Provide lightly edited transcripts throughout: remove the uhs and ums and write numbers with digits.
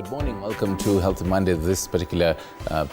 Good morning, welcome to Healthy Monday. This particular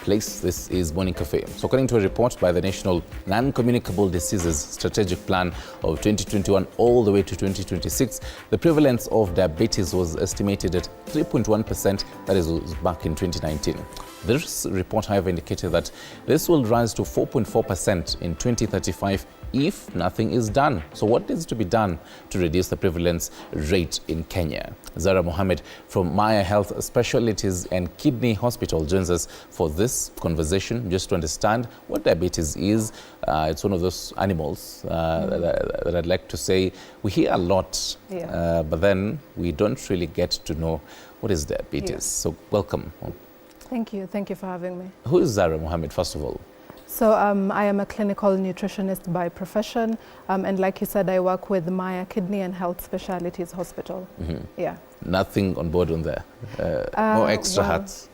place, this is Morning Cafe. So according to a report by the National Non-Communicable Diseases Strategic Plan of 2021 all the way to 2026, the prevalence of diabetes was estimated at 3.1%, that is back in 2019. This report, however, indicated that this will rise to 4.4% in 2035 if nothing is done. So what needs to be done to reduce the prevalence rate in Kenya? Zara Mohammed from Maya Health Specialties and Kidney Hospital joins us for this conversation, just to understand what diabetes is. It's one of those animals that I'd like to say we hear a lot, but then we don't really get to know what is diabetes. Yeah. So welcome. Thank you for having me. Who is Zara Mohammed, first of all? So I am a clinical nutritionist by profession, and like you said, I work with Maya Kidney and Health Specialties Hospital. Yeah. Nothing on board on there? More extra hats?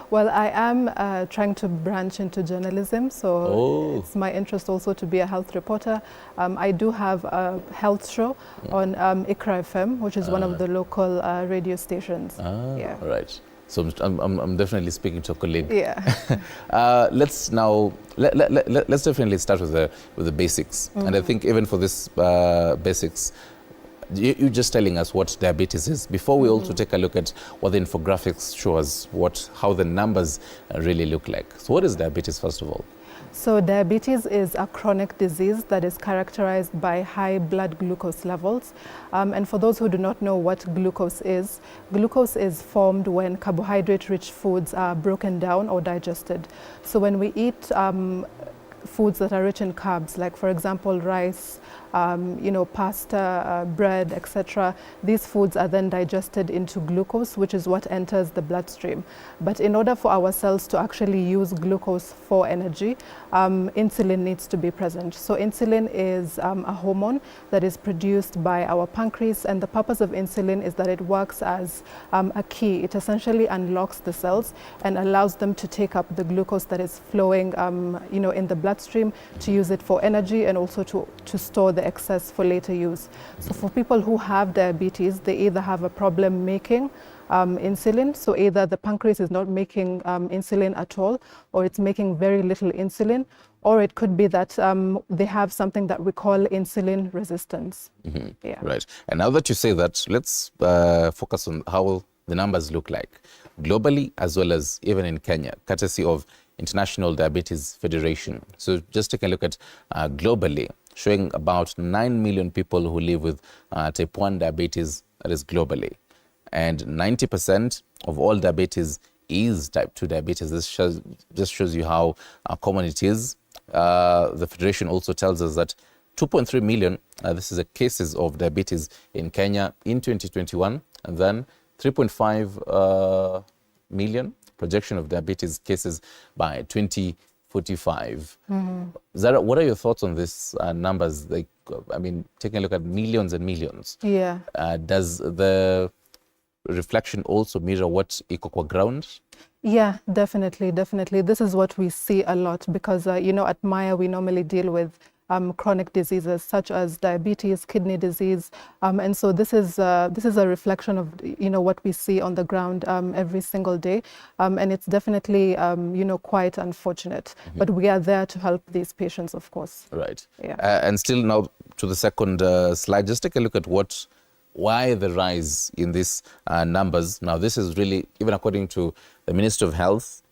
Well, I am trying to branch into journalism, so it's my interest also to be a health reporter. I do have a health show on Ikra FM, which is one of the local radio stations. Yeah. All right. So I'm definitely speaking to a colleague. Yeah. Let's definitely start with the basics. And I think even for this basics, you're just telling us what diabetes is. Before we also take a look at what the infographics show us, how the numbers really look like. So what is diabetes, first of all? So diabetes is a chronic disease that is characterized by high blood glucose levels. And for those who do not know what glucose is formed when carbohydrate-rich foods are broken down or digested. So when we eat foods that are rich in carbs, like for example rice, pasta, bread, etc. These foods are then digested into glucose, which is what enters the bloodstream. But in order for our cells to actually use glucose for energy, insulin needs to be present. So insulin is a hormone that is produced by our pancreas, and the purpose of insulin is that it works as a key. It essentially unlocks the cells and allows them to take up the glucose that is flowing in the bloodstream, to use it for energy and also to store the excess for later use. So for people who have diabetes, they either have a problem making insulin, so either the pancreas is not making insulin at all, or it's making very little insulin, or it could be that they have something that we call insulin resistance. Yeah. Right. And now that you say that, let's focus on how the numbers look like globally as well as even in Kenya, courtesy of International Diabetes Federation. So just take a look at globally, showing about 9 million people who live with type 1 diabetes, that is globally. And 90% of all diabetes is type 2 diabetes. This just shows you how common it is. The Federation also tells us that 2.3 million, this is the cases of diabetes in Kenya in 2021, and then 3.5 million projection of diabetes cases by 2045. Zara, what are your thoughts on these numbers? Like, I mean, taking a look at millions and millions. Yeah. Does the reflection also mirror what equal ground? Yeah, definitely. This is what we see a lot because, at Maya, we normally deal with chronic diseases such as diabetes, kidney disease, and so this is a reflection of what we see on the ground every single day, and it's definitely quite unfortunate. But we are there to help these patients, of course. Right. Yeah. And still now to the second slide, just take a look at why the rise in these numbers. Now this is really, even according to the Minister of Health,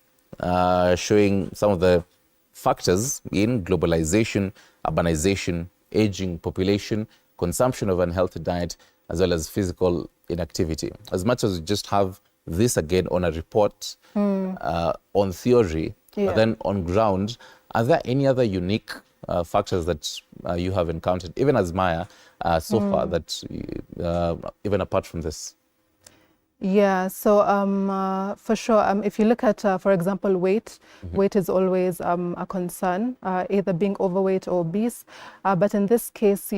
showing some of the factors in globalization, urbanization, aging population, consumption of unhealthy diet, as well as physical inactivity. As much as we just have this again on a report, on theory, but then on ground, are there any other unique factors that you have encountered, even as Maya, so far, that even apart from this? Yeah, so for sure, if you look at, for example, weight is always a concern, either being overweight or obese. But in this case,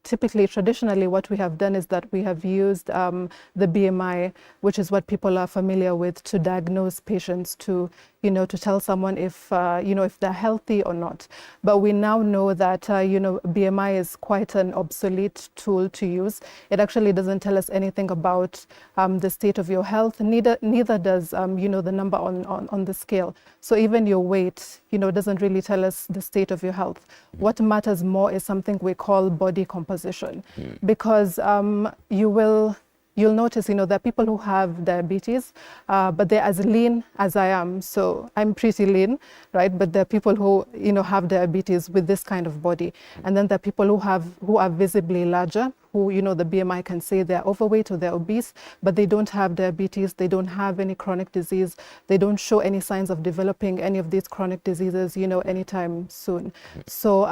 traditionally what we have done is that we have used the BMI, which is what people are familiar with, to diagnose patients to, to tell someone if, if they're healthy or not. But we now know that, BMI is quite an obsolete tool to use. It actually doesn't tell us anything about the state of your health, neither does, the number on the scale. So even your weight, doesn't really tell us the state of your health. What matters more is something we call body composition, because you'll notice, there are people who have diabetes, but they're as lean as I am. So I'm pretty lean, right? But there are people who, have diabetes with this kind of body. And then there are people who are visibly larger, who, the BMI can say they're overweight or they're obese, but they don't have diabetes, they don't have any chronic disease, they don't show any signs of developing any of these chronic diseases, anytime soon. So,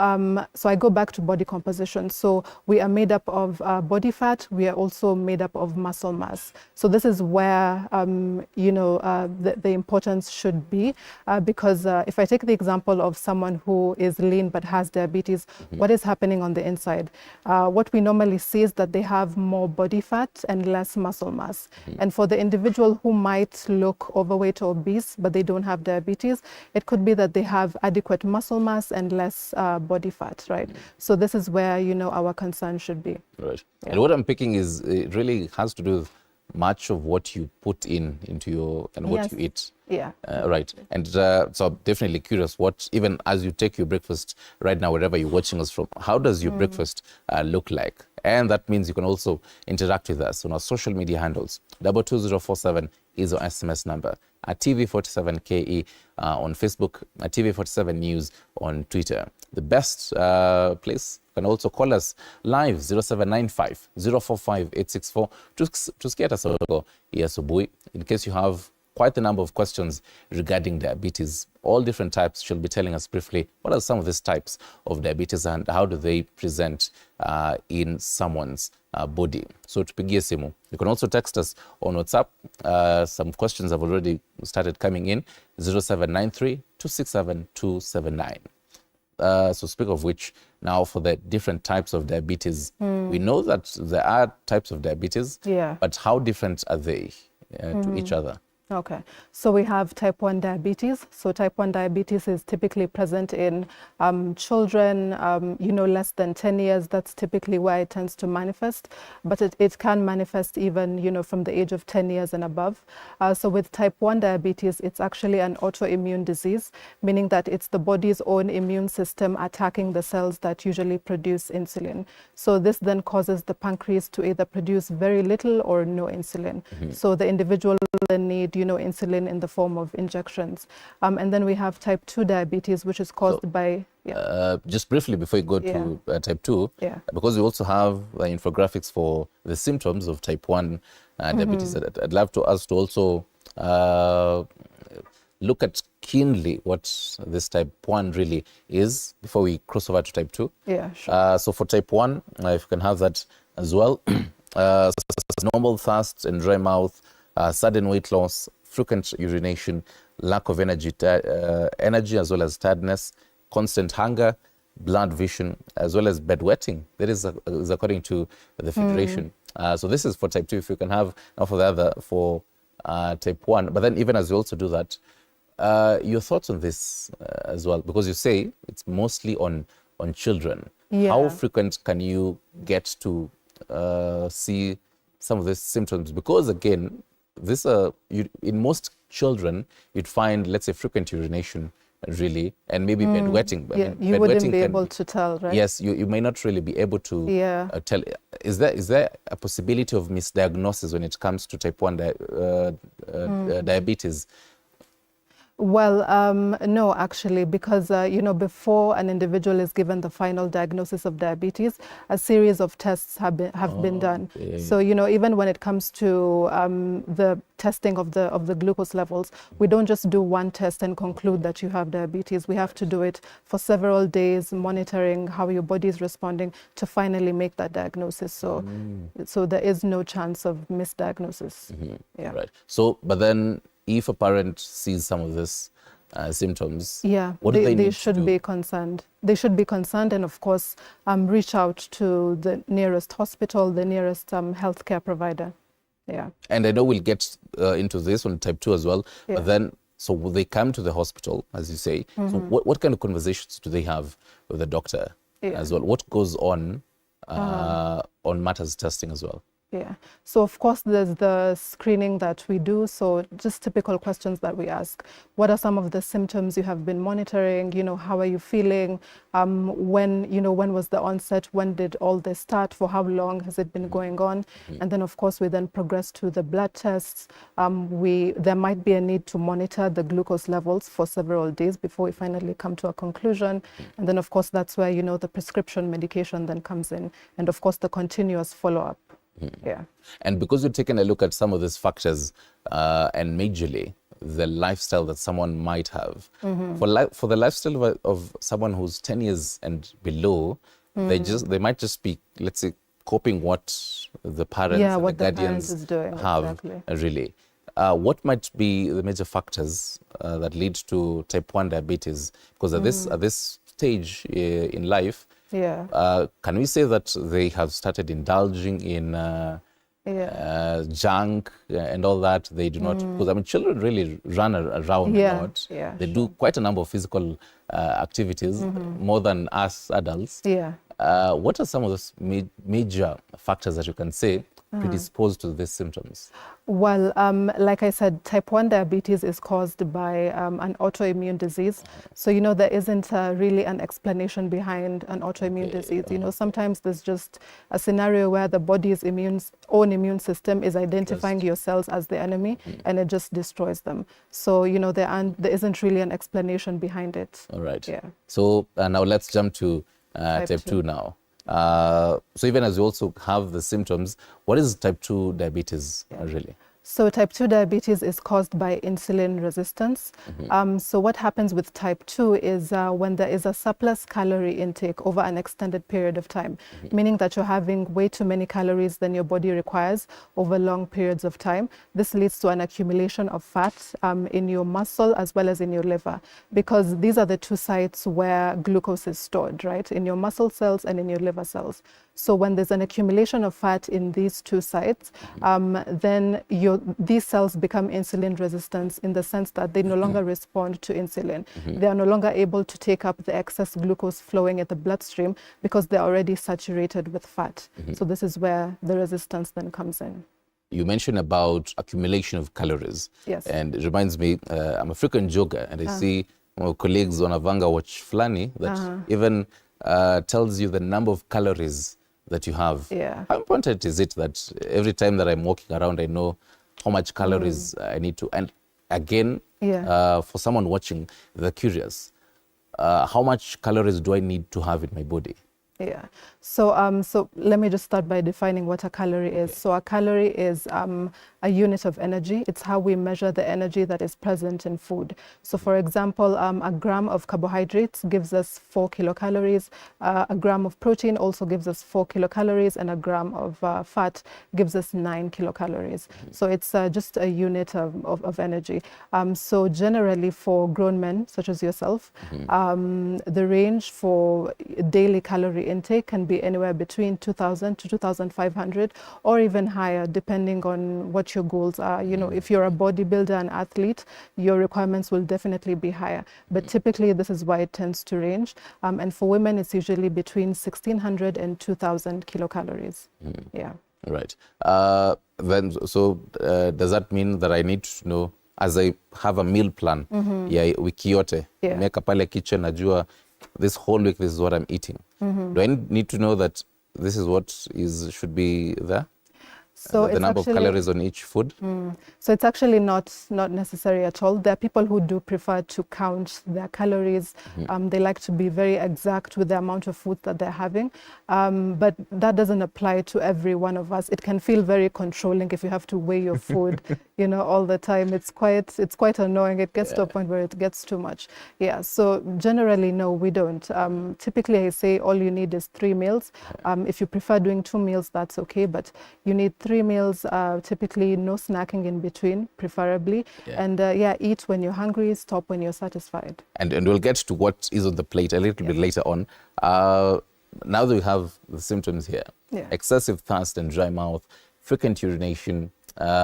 so I go back to body composition. So we are made up of body fat, we are also made up of muscle mass. So this is where, the importance should be, because if I take the example of someone who is lean but has diabetes, what is happening on the inside? What we normally see is that they have more body fat and less muscle mass. And for the individual who might look overweight or obese, but they don't have diabetes, it could be that they have adequate muscle mass and less body fat, right? So this is where, our concern should be. Right. Yeah. And what I'm picking is, it really has to do with much of what you put into your, and what you eat. Yeah. Right. And so I'm definitely curious, what, even as you take your breakfast right now, wherever you're watching us from, how does your breakfast look like? And that means you can also interact with us on our social media handles. 22047 is our SMS number. At TV47KE on Facebook, at TV47 News on Twitter. The best place, you can also call us live, 0795 045 864. Just get us a logo. Yes, boy. In case you have quite a number of questions regarding diabetes, all different types. She'll be telling us briefly what are some of these types of diabetes and how do they present in someone's body. So tupigie simu. You can also text us on WhatsApp. Some questions have already started coming in, 0793 267 279. So speak of which, now for the different types of diabetes, we know that there are types of diabetes, but how different are they to each other? Okay, so we have type 1 diabetes. So type 1 diabetes is typically present in children, less than 10 years. That's typically where it tends to manifest, but it can manifest even, from the age of 10 years and above. So with type 1 diabetes, it's actually an autoimmune disease, meaning that it's the body's own immune system attacking the cells that usually produce insulin. So this then causes the pancreas to either produce very little or no insulin. So the individual will need insulin in the form of injections. And then we have type 2 diabetes, which is caused by... just briefly before you go to type 2, because we also have infographics for the symptoms of type 1 diabetes, I'd love us to also look at keenly what this type 1 really is before we cross over to type 2. Yeah, sure. So for type 1, if you can have that as well, normal thirst and dry mouth, sudden weight loss, frequent urination, lack of energy as well as tiredness, constant hunger, blurred vision, as well as bedwetting. That is according to the Federation. So this is for type 2. If you can have, now for the other, for type 1. But then even as you also do that, your thoughts on this as well, because you say it's mostly on children. How frequent can you get to see some of these symptoms? Because again, this in most children, you'd find, let's say, frequent urination, really, and maybe bedwetting. Yeah, you wouldn't be able to tell, right? Yes, you may not really be able to tell. Is there a possibility of misdiagnosis when it comes to type 1 diabetes? Well, no, actually, because, before an individual is given the final diagnosis of diabetes, a series of tests have been done. Okay. So, even when it comes to the testing of the glucose levels, we don't just do one test and conclude that you have diabetes. We have to do it for several days, monitoring how your body is responding to finally make that diagnosis. So, so there is no chance of misdiagnosis. Yeah. Right. So, but then, if a parent sees some of this symptoms, what do they should be concerned. They should be concerned, and of course, reach out to the nearest hospital, the nearest healthcare provider. Yeah. And I know we'll get into this on type 2 as well. But then, So will they come to the hospital, as you say? So what kind of conversations do they have with the doctor as well? What goes on matters testing as well? Yeah. So of course there's the screening that we do. So just typical questions that we ask. What are some of the symptoms you have been monitoring? You know, how are you feeling? When was the onset? When did all this start? For how long has it been going on? And then of course we then progress to the blood tests. There might be a need to monitor the glucose levels for several days before we finally come to a conclusion. And then of course that's where, the prescription medication then comes in. And of course the continuous follow-up. Yeah. And because you've taken a look at some of these factors and majorly the lifestyle that someone might have, for the lifestyle of someone who's 10 years and below, they might just be, let's say, copying what the parents and the guardians have, really. What might be the major factors that lead to type 1 diabetes? Because at this stage in life, can we say that they have started indulging in junk and all that? They do not, because children really run around a lot. They do quite a number of physical activities, more than us adults. What are some of those major factors that you can say predisposed to these symptoms? Well, like I said, type 1 diabetes is caused by an autoimmune disease. So, there isn't really an explanation behind an autoimmune disease. Sometimes there's just a scenario where the body's own immune system is identifying your cells as the enemy and it just destroys them. So, there isn't really an explanation behind it. All right. Yeah. So now let's jump to type 2 now. So even as you also have the symptoms, what is type 2 diabetes really? So type 2 diabetes is caused by insulin resistance. So what happens with type 2 is when there is a surplus calorie intake over an extended period of time, meaning that you're having way too many calories than your body requires over long periods of time. This leads to an accumulation of fat in your muscle as well as in your liver, because these are the two sites where glucose is stored, right? In your muscle cells and in your liver cells. So when there's an accumulation of fat in these two sites, then these cells become insulin resistant in the sense that they no longer respond to insulin. They are no longer able to take up the excess glucose flowing in the bloodstream because they're already saturated with fat. So this is where the resistance then comes in. You mentioned about accumulation of calories. Yes. And it reminds me, I'm a frequent jogger, and I see my colleagues on a Vanga watch Flani that even tells you the number of calories that you have. How important is it that every time that I'm walking around, I know how much calories I need to? And again, for someone watching, they're curious. How much calories do I need to have in my body? So let me just start by defining what a calorie is. So a calorie is a unit of energy. It's how we measure the energy that is present in food. So for example, a gram of carbohydrates gives us 4 kilocalories. A gram of protein also gives us 4 kilocalories, and a gram of fat gives us 9 kilocalories. So it's just a unit of energy. So generally for grown men, such as yourself, the range for daily calorie intake can be anywhere between 2,000 to 2,500 or even higher, depending on what your goals are. If you're a bodybuilder and athlete, your requirements will definitely be higher. But typically, this is why it tends to range. And for women, it's usually between 1,600 and 2,000 kilocalories. Right. Does that mean that I need to know, as I have a meal plan, wiki yote, make a pale kitchen, najua this whole week, this is what I'm eating. Do I need to know that this is what should be there? So the number of calories on each food? So it's actually not necessary at all. There are people who do prefer to count their calories. They like to be very exact with the amount of food that they're having. But that doesn't apply to every one of us. It can feel very controlling if you have to weigh your food, all the time. It's quite annoying. It gets to a point where it gets too much. So generally, no, we don't. Typically, I say all you need is 3 meals. If you prefer doing 2 meals, that's okay. But you need 3 meals, typically no snacking in between, preferably. And eat when you're hungry, stop when you're satisfied. And we'll get to what is on the plate a little bit later on. Now that we have the symptoms here, excessive thirst and dry mouth, frequent urination,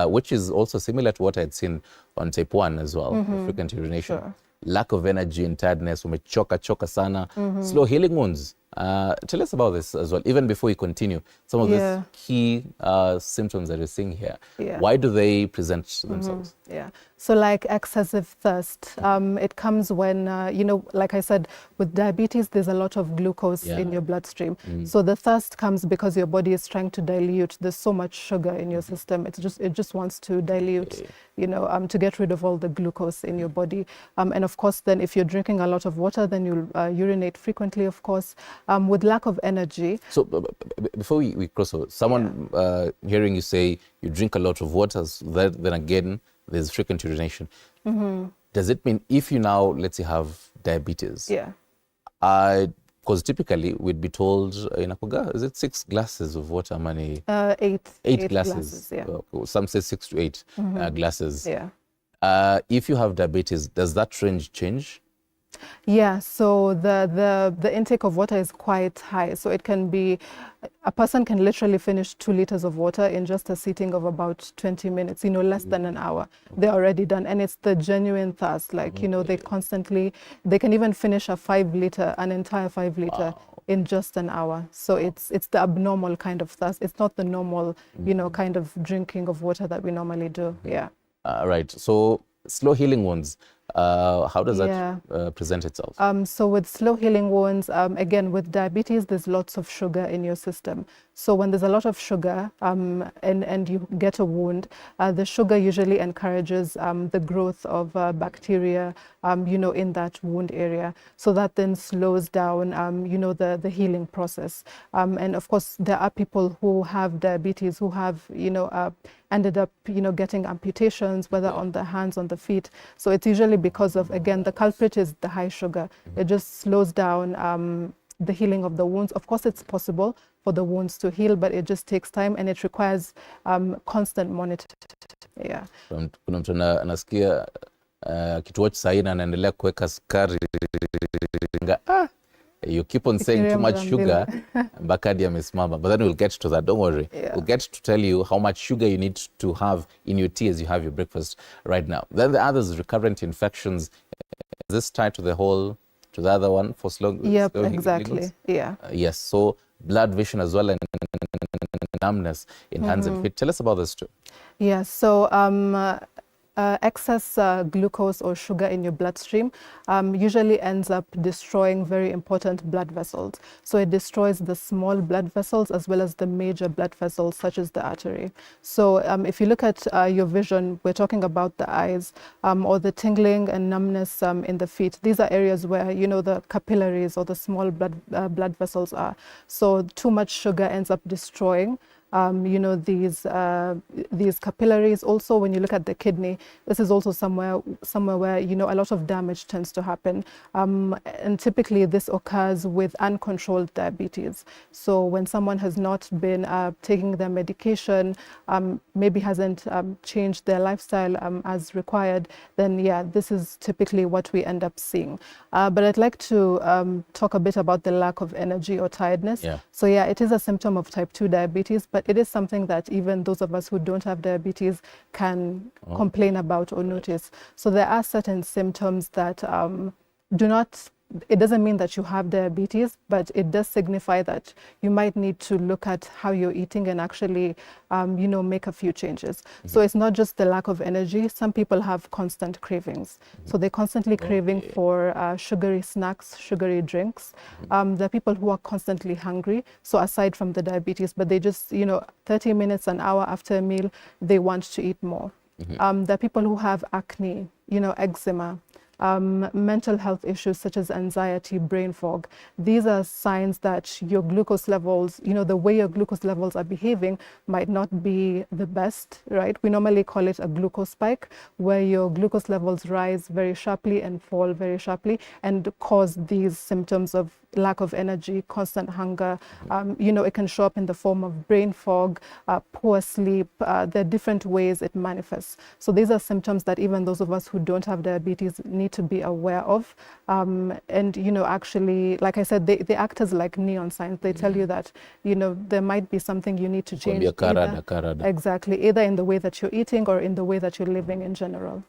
which is also similar to what I'd seen on type 1 as well, frequent urination. Sure. Lack of energy and tiredness, choka sana, slow healing wounds. Tell us about this as well, even before we continue. Some of these key symptoms that we're seeing here. Why do they present themselves? So like excessive thirst, it comes when, like I said, with diabetes, there's a lot of glucose in your bloodstream. So the thirst comes because your body is trying to dilute. There's so much sugar in your system. It just wants to dilute, to get rid of all the glucose in your body. And of course, then if you're drinking a lot of water, then you'll urinate frequently, of course. With lack of energy. So before we cross over, someone hearing you say you drink a lot of water, so then again, there's frequent urination. Does it mean if you now, let's say, have diabetes? Because typically we'd be told in Akoga, is it 6 glasses of water, Mani? 8 glasses. Some say 6 to 8 glasses. If you have diabetes, does that range change? So the intake of water is quite high. So it can be, a person can literally finish 2 liters of water in just a sitting of about 20 minutes, less than an hour. They're already done. And it's the genuine thirst, like, they can even finish an entire 5 liter in just an hour. So it's the abnormal kind of thirst. It's not the normal, kind of drinking of water that we normally do. Right. So slow healing wounds. How does that present itself? So with slow healing wounds, again, with diabetes, there's lots of sugar in your system. So when there's a lot of sugar and you get a wound, the sugar usually encourages the growth of bacteria, in that wound area. So that then slows down, the healing process. And of course, there are people who have diabetes who have, ended up, getting amputations, whether on the hands, on the feet. So it's usually because of, again, the culprit is the high sugar. It just slows down the healing of the wounds. Of course, it's possible for the wounds to heal, but it just takes time and it requires constant monitoring. Kuna mtu anasikia kituochi sahi na anaendelea kuweka sukari. You keep on saying too much sugar, Bakadi amesimama. But then we'll get to that. Don't worry. We'll get to tell you how much sugar you need to have in your tea as you have your breakfast right now. Then the other is recurrent infections. Is this tied to the other one for slow? Exactly. Yes. So blood vision as well and numbness in hands and feet. Tell us about this too. So excess glucose or sugar in your bloodstream usually ends up destroying very important blood vessels. So it destroys the small blood vessels as well as the major blood vessels such as the artery. So if you look at your vision, we're talking about the eyes or the tingling and numbness in the feet. These are areas where, the capillaries or the small blood vessels are. So too much sugar ends up destroying these capillaries. Also, when you look at the kidney, this is also somewhere where, a lot of damage tends to happen. And typically this occurs with uncontrolled diabetes. So when someone has not been taking their medication, maybe hasn't changed their lifestyle as required, then this is typically what we end up seeing. But I'd like to talk a bit about the lack of energy or tiredness. So it is a symptom of type 2 diabetes, but it is something that even those of us who don't have diabetes can complain about or notice. So there are certain symptoms that it doesn't mean that you have diabetes, but it does signify that you might need to look at how you're eating and actually, make a few changes. So it's not just the lack of energy. Some people have constant cravings. So they're constantly craving for sugary snacks, sugary drinks. There are people who are constantly hungry. So aside from the diabetes, but they just, 30 minutes, an hour after a meal, they want to eat more. There are people who have acne, eczema. Mental health issues such as anxiety, brain fog. These are signs that your glucose levels, the way your glucose levels are behaving might not be the best, right? We normally call it a glucose spike, where your glucose levels rise very sharply and fall very sharply and cause these symptoms of lack of energy, constant hunger. It can show up in the form of brain fog, poor sleep. There are different ways it manifests. So these are symptoms that even those of us who don't have diabetes need to be aware of. Actually, like I said, they act as like neon signs. They tell you that, there might be something you need to change. Exactly, either in the way that you're eating or in the way that you're living in general.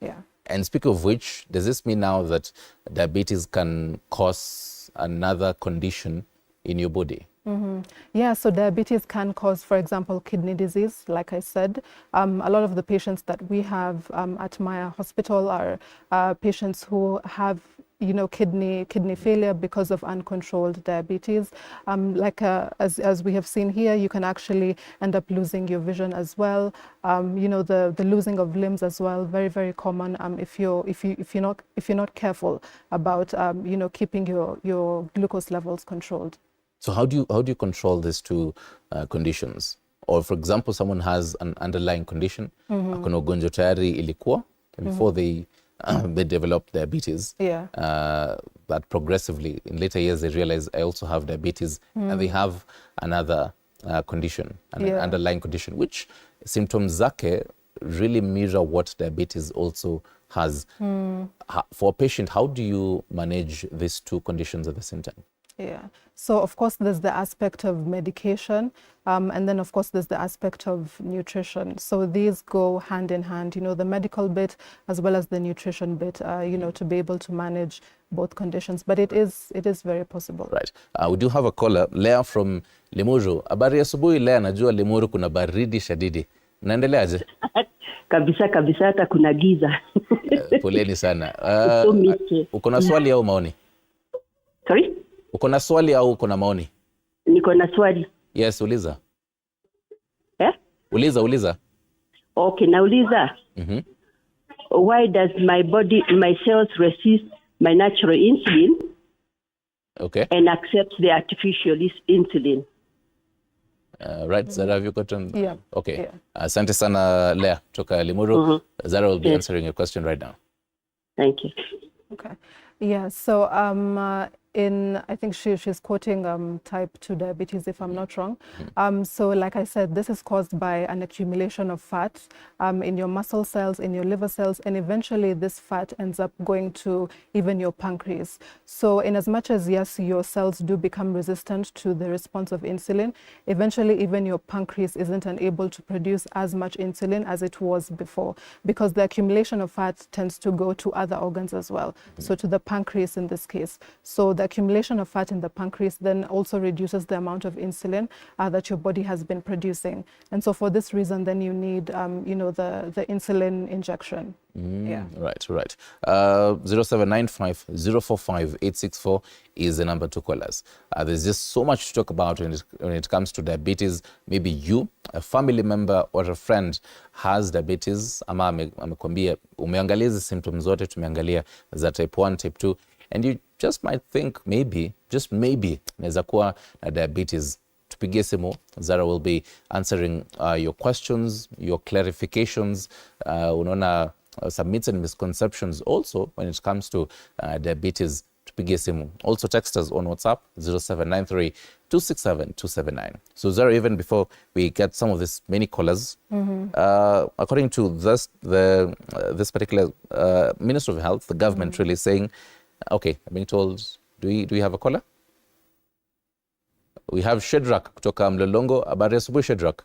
Yeah. And speak of which, does this mean now that diabetes can cause another condition in your body? Yeah, so diabetes can cause, for example, kidney disease, like I said. A lot of the patients that we have at Maya Hospital are patients who have kidney failure because of uncontrolled diabetes. As we have seen here, you can actually end up losing your vision as well. The losing of limbs as well, very, very common if you're not careful about keeping your glucose levels controlled. So how do you control these two conditions? Or for example, someone has an underlying condition, akona ugonjwa tayari ilikuwa before they develop diabetes. Yeah. That progressively in later years they realize I also have diabetes, and they have another condition, an underlying condition, which symptoms zake really mirror what diabetes also has. For a patient, how do you manage these two conditions at the same time? Yeah. So of course there's the aspect of medication, and then of course there's the aspect of nutrition. So these go hand in hand, the medical bit as well as the nutrition bit, to be able to manage both conditions. But it is very possible. Right. We do have a caller, Lea from Limuru. Habari asubuhi Lea, najua Limuru kuna baridi shadidi. Mnaendeleaje? Kabisa hata kuna giza. Poleni sana. Uko na swali au maoni? Sorry? Uko na swali au uko na maoni? Niko na swali. Yes, uliza. Uliza. Okay, nauliza. Why does my cells resist my natural insulin? Okay. And accept the artificial insulin? Right, Zara, have you gotten? Yeah. Okay. Yeah. Asante sana Lea toka Limuru. Zara will be answering your question right now. Thank you. Okay. Yeah, so I think she's quoting type 2 diabetes, if I'm not wrong. So like I said, this is caused by an accumulation of fat in your muscle cells, in your liver cells, and eventually this fat ends up going to even your pancreas. So in as much as, yes, your cells do become resistant to the response of insulin, eventually even your pancreas isn't able to produce as much insulin as it was before, because the accumulation of fat tends to go to other organs as well. So to the pancreas in this case. So the accumulation of fat in the pancreas then also reduces the amount of insulin that your body has been producing. And so for this reason, then you need, the insulin injection. Yeah. Right. 0795 045 864 is the number to call us. There's just so much to talk about when it comes to diabetes. Maybe you, a family member or a friend has diabetes, ama amekwambia umeangalia hizi symptoms zote tumeangalia za type 1, type 2, and you just might think just maybe naweza kuwa na diabetes. Tupigie simu. Zara will be answering your questions, your clarifications, unaona some myths and misconceptions also when it comes to diabetes. Tupigie simu. Also text us on WhatsApp 0793 267 279. So Zara, even before we get some of these many callers, according to this particular Minister of Health, the government really saying, okay, I'm being told, do we have a caller? We have Shedrack kutoka Mlolongo. Habari asubuhi Shedrack.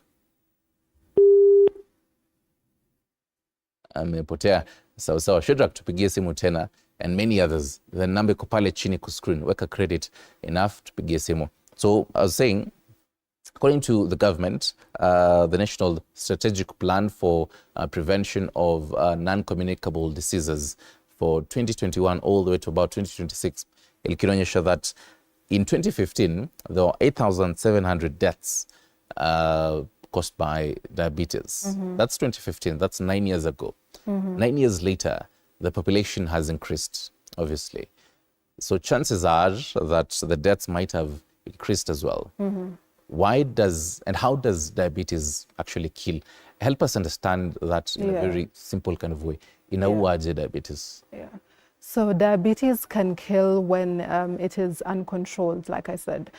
Amepotea. Sawa. Shedrack, tupigie simu tena, and many others. The number iko pale chini ku screen. Weka credit enough, tupigie simu. So I was saying, according to the government, the National Strategic Plan for Prevention of Non-Communicable Diseases for 2021 all the way to about 2026, ilikionyesha that in 2015, there were 8,700 deaths caused by diabetes. That's 2015. That's 9 years ago. 9 years later, the population has increased, obviously. So chances are that the deaths might have increased as well. How does diabetes actually kill? Help us understand that in a very simple kind of way. Inauaje diabetes? Yeah. So diabetes can kill when it is uncontrolled, like I said.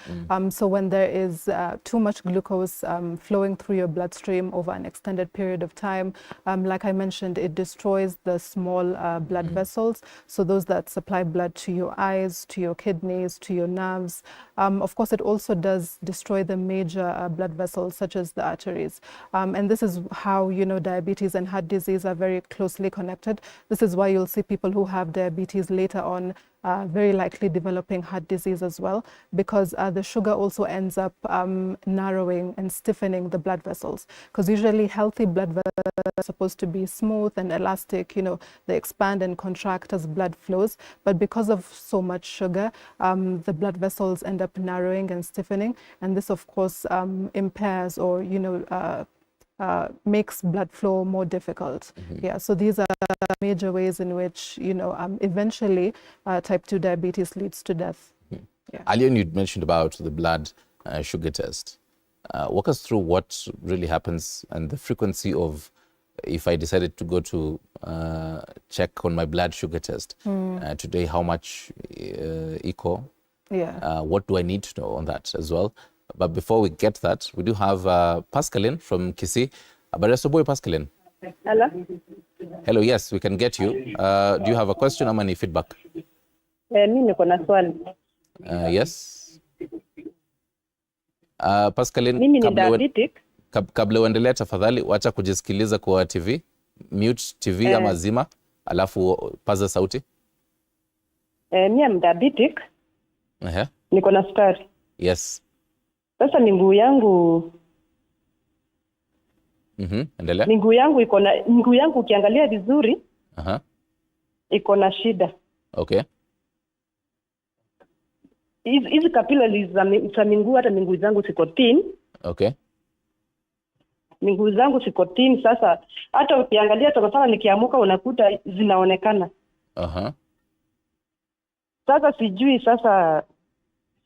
So when there is too much glucose flowing through your bloodstream over an extended period of time, like I mentioned, it destroys the small blood vessels. So those that supply blood to your eyes, to your kidneys, to your nerves. Of course, it also does destroy the major blood vessels, such as the arteries. And this is how, diabetes and heart disease are very closely connected. This is why you'll see people who have diabetes later on very likely developing heart disease as well, because the sugar also ends up narrowing and stiffening the blood vessels. Because usually healthy blood vessels are supposed to be smooth and elastic, they expand and contract as blood flows. But because of so much sugar, the blood vessels end up narrowing and stiffening. And this, of course, impairs or, makes blood flow more difficult. Yeah, so these are major ways in which, eventually type 2 diabetes leads to death. Yeah. Earlier, you mentioned about the blood sugar test. Walk us through what really happens and the frequency of, if I decided to go to check on my blood sugar test today, how much echo? Yeah. What do I need to know on that as well? But before we get that, we do have Pascaline from Kisii. Habari asubuhi, Pascaline. Hello? Hello, yes, we can get you. Do you have a question or any feedback? Mimi niko na swali. Yes. Pascaline, Mimi ni diabetic. kabla uendelee tafadhali, wacha kujisikiliza kwa TV. Mute TV ama zima, alafu paza sauti. Mimi am diabetic. Niko na sukari. Yes. Sasa miguu yangu endelea. miguu yangu ukiangalia vizuri iko na shida. Okay. Hizi capillaries za miguu, hata miguu zangu siko thin. Okay. Miguu zangu siko thin. Sasa hata ukiangalia tokana nikiamuka unakuta zinaonekana. Sasa sijui sasa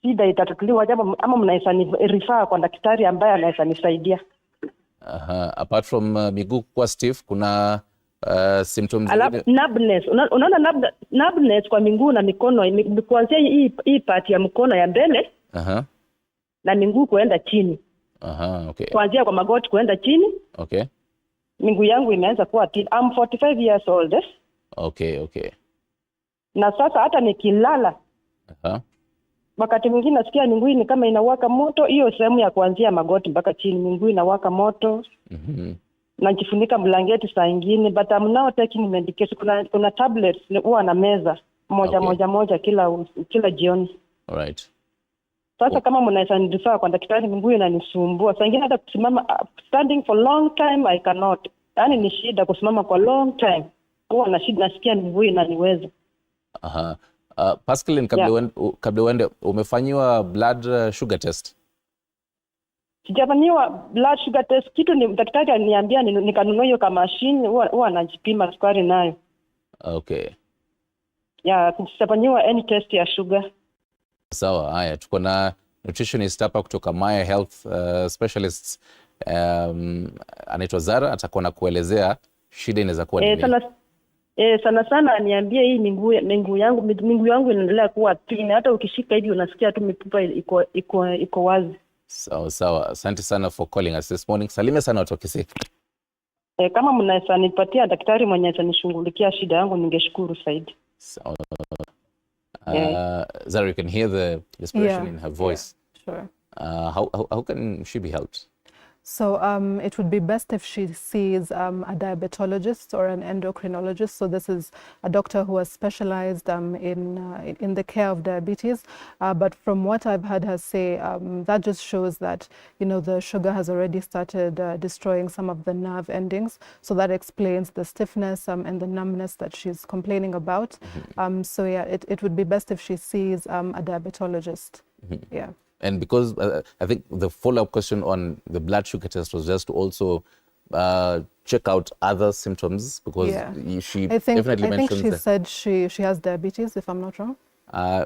shida itatatuliwa jambo ama mnaweza ni refer kwa daktari ambaye anaweza nisaidia. Apart from miguu kwa stiff, kuna symptoms numbness. Unaona numbness kwa miguu na mikono, kuanzia hii part ya mkono ya mbele na miguu kuenda chini. Okay. Kuanzia kwa magoti kuenda chini. Okay. Miguu yangu imeanza kuwa thin. I'm 45 years old. Okay. Na sasa hata nikilala wakati mwingine nasikia miguu ni kama inawaka moto, hiyo sehemu ya kuanzia magoti mpaka chini miguu inawaka moto. Najifunika blanketi saa nyingine, but I'm now taking medication. Kuna tablets huwa na meza moja kila jioni. Alright. Sasa kama mnaweza nidifaa kwa daktari, miguu inanisumbua. Saa nyingine hata kusimama standing for long time I cannot. Yaani ni shida kusimama kwa long time. Huwa na shida, nasikia miguu inaniweza. Pascaline, kabla uende, umefanyiwa blood sugar test? Sijafanyiwa blood sugar test. Kitu ni daktari aliniambia nikanunua hiyo kama machine, huwa anajipima sukari nayo. Okay. Sijafanyiwa any test ya sugar. Sawa, haya, tuko na nutritionist hapa kutoka Maya Health Specialists. Anaitwa Zara, atakuwa na kuelezea shida inaweza kuwa nini. Sana aniambie hii miguu yangu inaendelea kuwa thin. Hata ukishika hivi unasikia tu mifupa iko wazi. Sawa. Asante sana for calling us this morning. Salime sana watu wa Kisii. Kama mnaweza nipatia daktari mwenye atanishughulikia shida yangu ningeshukuru zaidi. Sawa. Zara, you can hear the desperation in her voice. Sure. How can she be helped? So it would be best if she sees a diabetologist or an endocrinologist. So this is a doctor who has specialized in the care of diabetes. But from what I've heard her say, that just shows that, the sugar has already started destroying some of the nerve endings. So that explains the stiffness and the numbness that she's complaining about. So yeah, it would be best if she sees a diabetologist. Yeah. And because I think the follow-up question on the blood sugar test was just to also check out other symptoms, because she definitely mentioned... I think she said she has diabetes, if I'm not wrong.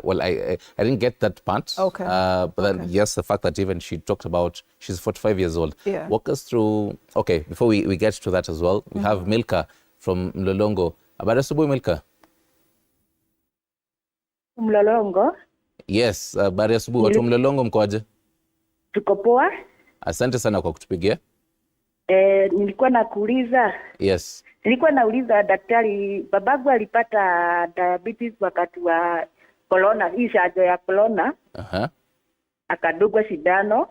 Well, I didn't get that part. Okay. But then, yes, the fact that even she talked about she's 45 years old. Yeah. Walk us through... Okay, before we get to that as well, we have Milka from Mlolongo. Habari asubuhi, Milka. Mlolongo. Yes, habari asubuhi. Watu wa Mlolongo mkoaje? Tuko poa. Asante sana kwa kutupigia. Nilikuwa nakuuliza. Yes. Nilikuwa nauliza daktari, babangu alipata diabetes wakati wa corona, hii chanjo ya corona. Akadungwa sindano.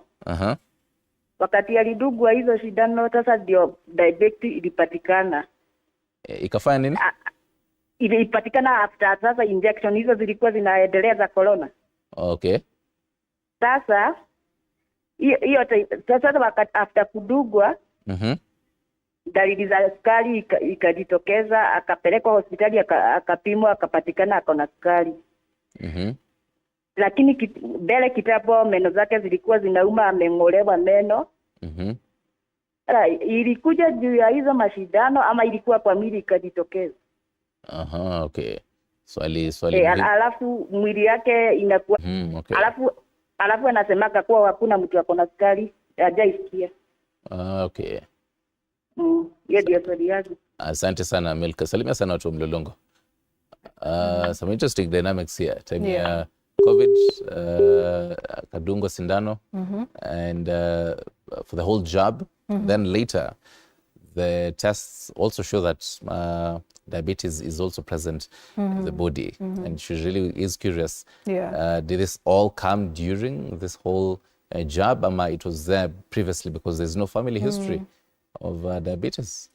Wakati alidungwa hizo sindano, sasa ndio diabetes ilipatikana. Ikafanya nini? Ilipatikana after sasa injection hizo zilikuwa zinaendelea za corona. Okay. Sasa hiyo sasa wakati after kudungwa dalili za sukari ikajitokeza, akapelekwa hospitali, akapimwa, akapatikana ako na sukari. Lakini mbele kitambo meno zake zilikuwa zinauma, ameng'olewa meno. Ilikuja juu ya hizo mashindano ama ilikuwa kwa mwili ikajitokeza? Okay. Swali. Alafu mwili yake inakuwa okay. Alafu anasemaka kuwa hakuna mtu ako na sukari, hajaisikia. Okay. Hiyo ndio swali yangu. Asante sana Milka. Salimia sana watu wa Mlolongo. Some interesting dynamics here. Time ya COVID, kadungwa sindano, and for the whole job. Then later, the tests also show that diabetes is also present in the body, and she really is curious. Did this all come during this whole job, or it was there previously because there's no family history of diabetes?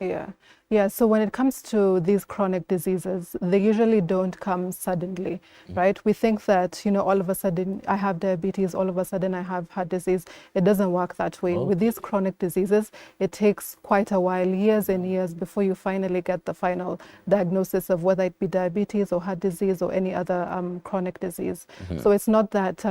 Yeah, so when it comes to these chronic diseases, they usually don't come suddenly, right? We think that, all of a sudden I have diabetes, all of a sudden I have heart disease. It doesn't work that way. With these chronic diseases, it takes quite a while, years and years, before you finally get the final diagnosis of whether it be diabetes or heart disease or any other chronic disease. So it's not that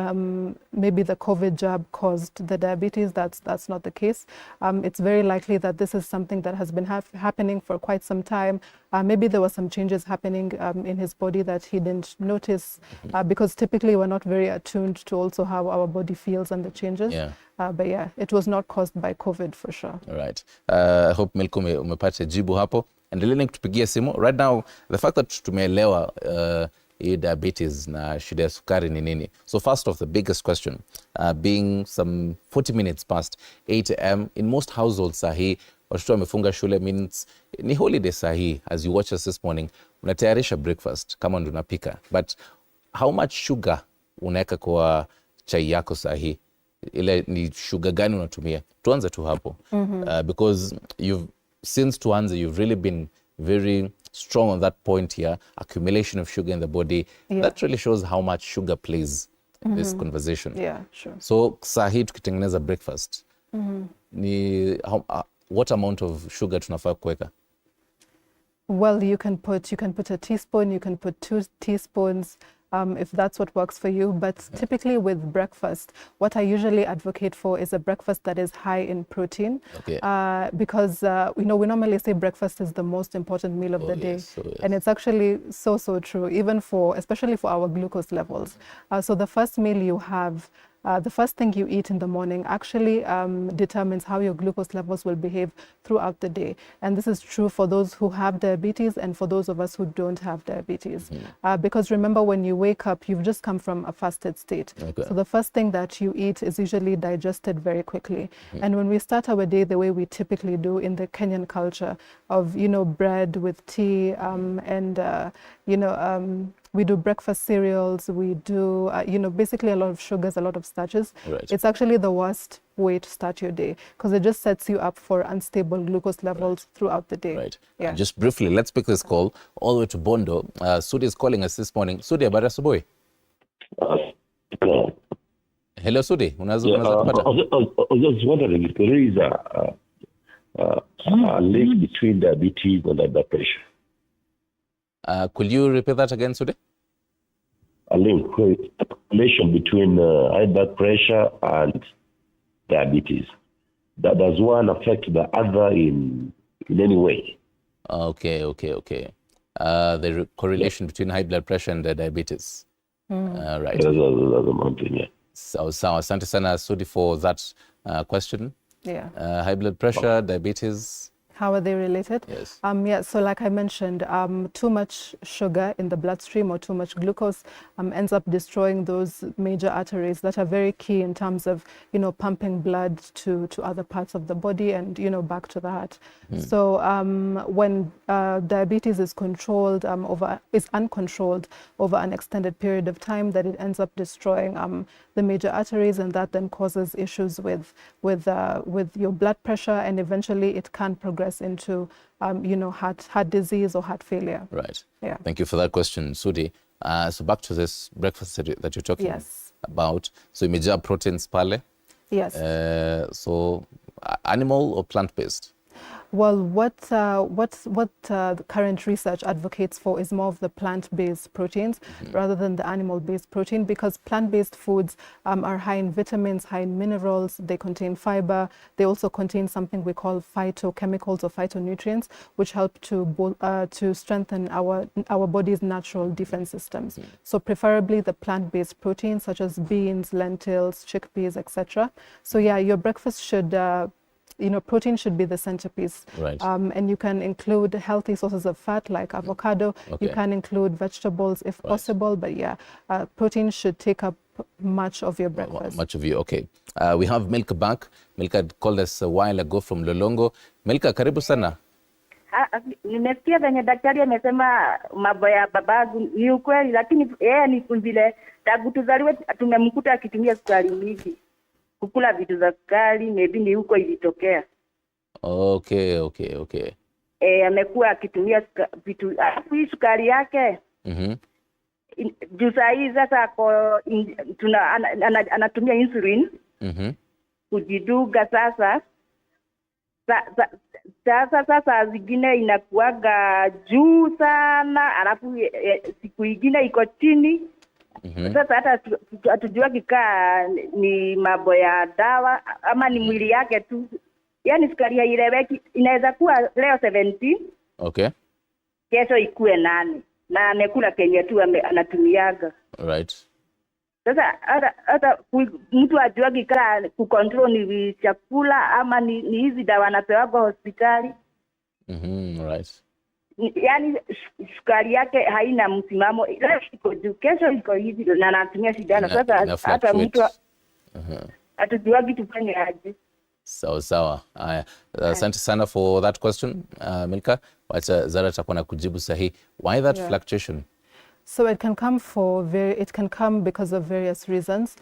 maybe the COVID jab caused the diabetes. That's not the case. It's very likely that this is something that has been happening for quite some time. Maybe there were some changes happening in his body that he didn't notice, because typically we're not very attuned to also how our body feels and the changes. But yeah, it was not caused by COVID for sure. All right. I hope Milko umepata jibu hapo. Endeleeni kutupigia simu. Right now, the fact that tumeelewa diabetes na shida ya sukari ni nini. So first off, the biggest question, being some 40 minutes past 8 a.m. in most households sahi, watoto wamefunga shule, means ni holiday sahi. As you watch us this morning, unatayarisha breakfast kama ndo unapika, but how much sugar unaweka kwa chai yako sahi? Ile ni sugar gani unatumia? Tuanze tu hapo. Because since tuanze, you've really been very strong on that point here, accumulation of sugar in the body. That really shows how much sugar plays in this conversation. Yeah, sure. So sahi tukitengeneza breakfast, ni what amount of sugar tunafaa kuweka? Well, you can put a teaspoon, you can put 2 teaspoons, if that's what works for you. But typically with breakfast, what I usually advocate for is a breakfast that is high in protein. Because we normally say breakfast is the most important meal of the day. And it's actually so true, even especially for our glucose levels. So the first meal you have, the first thing you eat in the morning actually determines how your glucose levels will behave throughout the day. And this is true for those who have diabetes and for those of us who don't have diabetes. Because remember, when you wake up, you've just come from a fasted state. So the first thing that you eat is usually digested very quickly. And when we start our day the way we typically do in the Kenyan culture of, bread with tea we do breakfast cereals, we do, basically a lot of sugars, a lot of starches. It's actually the worst way to start your day because it just sets you up for unstable glucose levels throughout the day. Just briefly, let's pick this call all the way to Bondo. Sudi is calling us this morning. Sudi, habari asubuhi. Hello, Sudi. Unaweza kupata? I was just wondering if there is a link between diabetes and high blood pressure. Could you repeat that again, Sudi? A relation between high blood pressure and diabetes. Does one affect the other in any way? Okay. The correlation between high blood pressure and diabetes. Right. So, asante sana Sudi for that question. High blood pressure, diabetes. How are they related? Yes. Yeah, so like I mentioned, too much sugar in the bloodstream or too much glucose ends up destroying those major arteries that are very key in terms of, pumping blood to other parts of the body and, back to the heart. So when diabetes is is uncontrolled over an extended period of time, that it ends up destroying the major arteries, and that then causes issues with your blood pressure, and eventually it can progress into heart disease or heart failure. Right. Yeah. Thank you for that question, Sudi. So back to this breakfast that you're talking about. So imejaa proteins pale. Yes. So animal or plant-based? Well, what the current research advocates for is more of the plant-based proteins rather than the animal-based protein, because plant-based foods are high in vitamins, high in minerals, they contain fiber, they also contain something we call phytochemicals or phytonutrients, which help to strengthen our body's natural defense systems. So preferably the plant-based proteins such as beans, lentils, chickpeas, etc. So yeah, your breakfast should protein should be the centerpiece. Right. And you can include healthy sources of fat like avocado. Okay. You can include vegetables if possible, but yeah, protein should take up much of your breakfast. Much of you, okay. We have Milka back. Milka called us a while ago from Lolongo. Milka, karibu sana. Nimesikia venye daktari amesema mambo ya babangu ni ukweli, lakini yeye ni vile tangu tuzaliwe tumemkuta akitumia sukari mingi. Kukula vitu za sukari, maybe ni huko ilitokea. Okay. Amekuwa akitumia vitu, hii sukari yake. Juu saa hii sasa anatumia insulin. Kujiduga sasa. Sasa zingine inakuaga juu sana, alafu siku ingine iko chini. Sasa hata hatujua kikaa ni mambo ya dawa ama ni mwili yake tu. Yaani sukari haieleweki, inaweza kuwa leo 17. Okay. Kesho ikue 8. Na amekula kenye tu anatumiaga. Right. Sasa hata mtu ajua kikaa kucontrol ni chakula ama ni hizi dawa anapewa kwa hospitali. Right. Yaani sukari yake haina msimamo. Leo iko juu, kesho iko hivi na anatumia sindano. Sasa hata mtu atujua kitu fanye aje. Sawa. Haya. Asante sana for that question, Milka. Wacha Zara atakuwa na kujibu sahihi. Why that fluctuation? So it can come because of various reasons.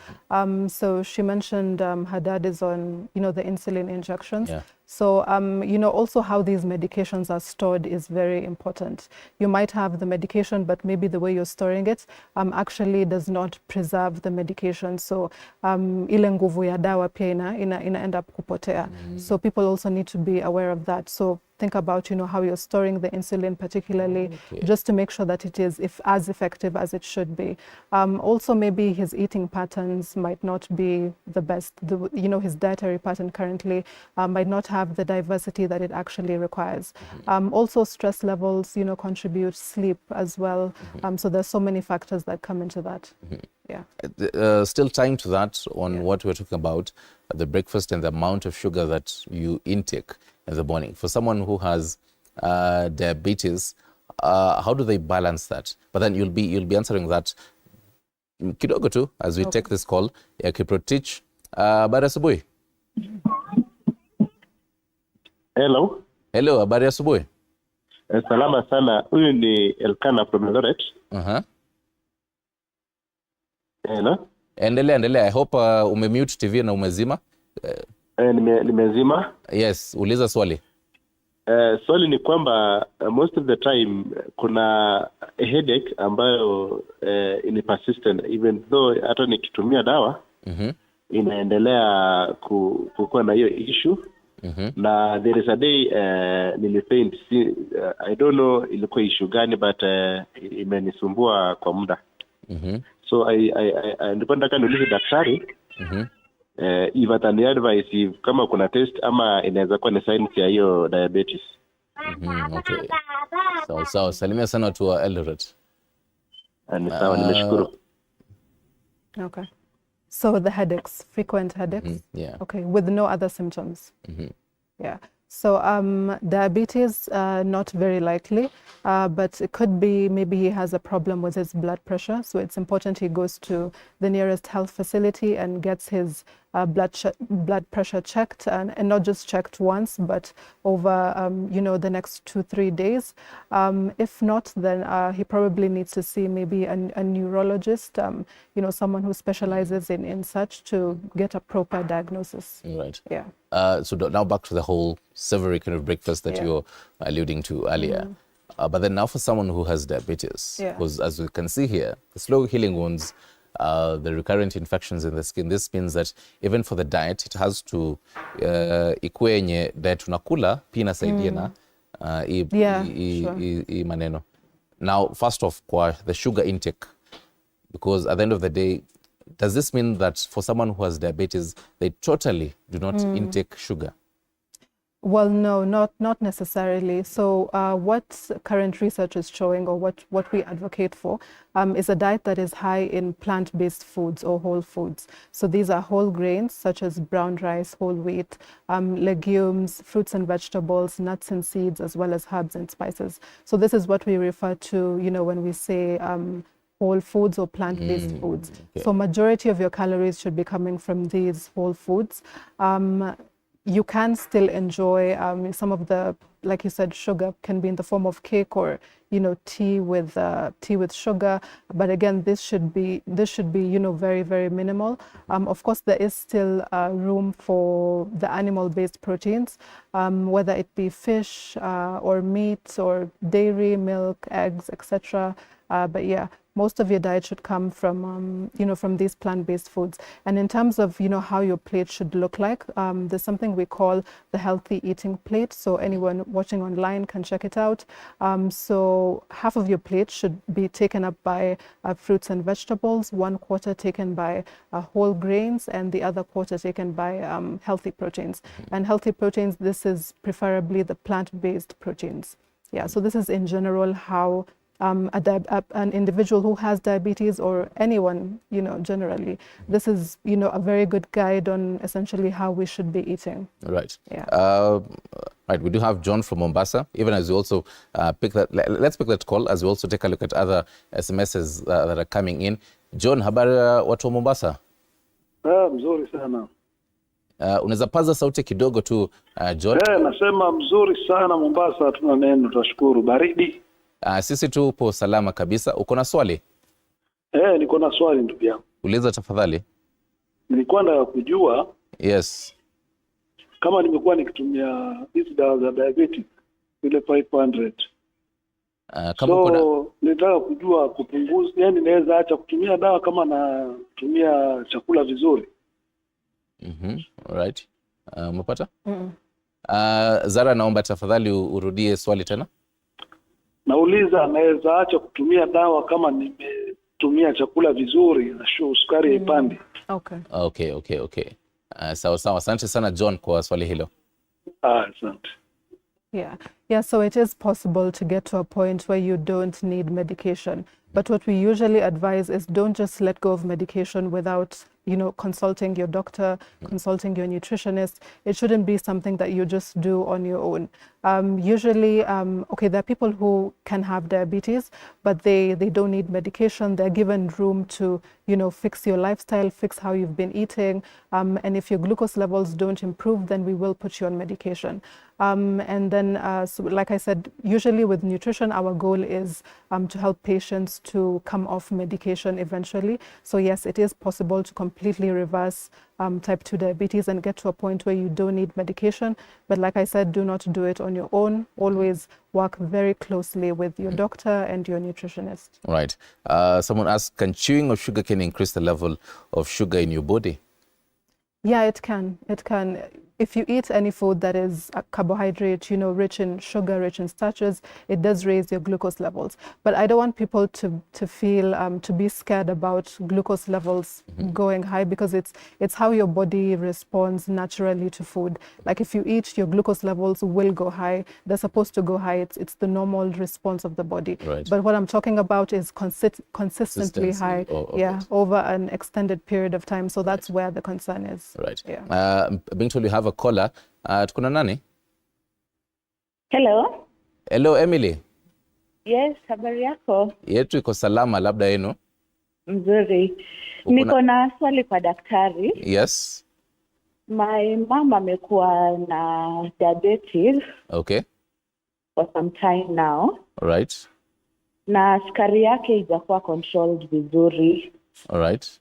So she mentioned her dad is on, the insulin injections. Yeah. So, also how these medications are stored is very important. You might have the medication, but maybe the way you're storing it actually does not preserve the medication. So, ile nguvu ya dawa pia ina end up kupotea. So people also need to be aware of that. So think about, how you're storing the insulin particularly, just to make sure that it is as effective as it should be. Also, maybe his eating patterns might not be the best. His dietary pattern currently might not have the diversity that it actually requires. Also, stress levels, contribute, sleep as well. So there's so many factors that come into that. Yeah. Still tying to that on what we're talking about, the breakfast and the amount of sugar that you intake in the morning. For someone who has diabetes, how do they balance that? But then you'll be answering that kidogo tu as we take this call ya Kiprotich. Habari asubuhi. Hello, habari asubuhi. Salama sana. Huyu ni Elkana from Eldoret. Hello. Endelea. I hope umemute TV na umezima. Nimezima. Yes, uliza swali. Swali ni kwamba most of the time kuna a headache ambayo ni persistent even though hata nikitumia dawa inaendelea kukuwa na hiyo issue. Na there is a day nilipaint I don't know ilikuwa issue gani but imenisumbua kwa muda. So I ndipo nataka niulize daktari if atani advice if kama kuna test ama inaweza kuwa ni signs ya hiyo diabetes. Okay. Sawa. Salimia sana watu wa Eldoret. Ni sawa, nimeshukuru. Okay. So the headaches, frequent headaches? Yeah. Okay, with no other symptoms? Yeah. So diabetes, not very likely, but it could be maybe he has a problem with his blood pressure. So it's important he goes to the nearest health facility and gets his blood pressure checked, and not just checked once, but over the next 2-3 days. If not, then he probably needs to see maybe a neurologist, someone who specializes in such, to get a proper diagnosis. Right. Yeah. So now back to the whole savory kind of breakfast that you're alluding to earlier. But then now for someone who has diabetes, because as we can see here, the slow healing wounds, the recurrent infections in the skin, this means that even for the diet, it has to ikwenye diet tunakula pia inasaidia na hii maneno. Now, first off, kwa the sugar intake, because at the end of the day, does this mean that for someone who has diabetes, they totally do not intake sugar? Well, no, not necessarily. So what current research is showing, or what we advocate for, is a diet that is high in plant-based foods or whole foods. So these are whole grains such as brown rice, whole wheat, legumes, fruits and vegetables, nuts and seeds, as well as herbs and spices. So this is what we refer to, when we say whole foods or plant-based foods. Okay. So majority of your calories should be coming from these whole foods. You can still enjoy some of the, like you said, sugar can be in the form of cake or tea with sugar. But again, this should be very, very minimal. Of course, there is still room for the animal-based proteins, whether it be fish or meat or dairy, milk, eggs, etc. But yeah, most of your diet should come from, from these plant-based foods. And in terms of, how your plate should look like, there's something we call the healthy eating plate. So anyone watching online can check it out. So half of your plate should be taken up by fruits and vegetables, 1/4 taken by whole grains, and the other quarter taken by healthy proteins. And healthy proteins, this is preferably the plant-based proteins. Yeah, so this is in general how an individual who has diabetes, or anyone, generally, this is, a very good guide on essentially how we should be eating. Right. Yeah. Right. We do have John from Mombasa. Even as we also pick that, let's pick that call as we also take a look at other SMSs that are coming in. John, habari watu wa Mombasa? Mzuri sana. Unaweza paza sauti kidogo tu, John? Nasema mzuri sana Mombasa, hatuna neno, tunashukuru. Baridi. Sisi tupo salama kabisa. Uko na swali? Niko na swali ndugu yangu. Uliza tafadhali. Nilikuwa nataka kujua yes, kama nimekuwa nikitumia hizi dawa za diabetes ile 500. So nitaka kujua kupunguza, yani naweza acha kutumia dawa kama natumia chakula vizuri. Right. Umepata? Zara, naomba tafadhali urudie swali tena. Nauliza, naweza acha kutumia dawa kama nimetumia chakula vizuri na sukari haipandi? Okay. Sawa. Asante sana John kwa swali hilo. Asante. Yeah, so it is possible to get to a point where you don't need medication. But what we usually advise is don't just let go of medication without, consulting your doctor, consulting your nutritionist. It shouldn't be something that you just do on your own. Usually, there are people who can have diabetes, but they don't need medication. They're given room to, fix your lifestyle, fix how you've been eating. And if your glucose levels don't improve, then we will put you on medication. And then, so like I said, usually with nutrition, our goal is to help patients to come off medication eventually. So yes, it is possible to completely reverse type 2 diabetes and get to a point where you don't need medication. But like I said, do not do it on your own. Always work very closely with your doctor and your nutritionist. Right. Someone asked, can chewing of sugar cane increase the level of sugar in your body? Yeah, it can. If you eat any food that is a carbohydrate, rich in sugar, rich in starches, it does raise your glucose levels. But I don't want people to feel, to be scared about glucose levels going high, because it's how your body responds naturally to food. Like if you eat, your glucose levels will go high. They're supposed to go high. It's the normal response of the body. Right. But what I'm talking about is consistently high, over an extended period of time. So that's where the concern is. Right. Yeah. Being told you have a caller. Tukuna nani? Hello. Hello Emily. Yes, habari yako? Yetu iko salama, labda yenu? Mzuri. Niko na swali kwa daktari. Yes. My mom amekuwa na diabetes. Okay. For some time now. All right. Na sukari yake haijakuwa controlled vizuri. All right.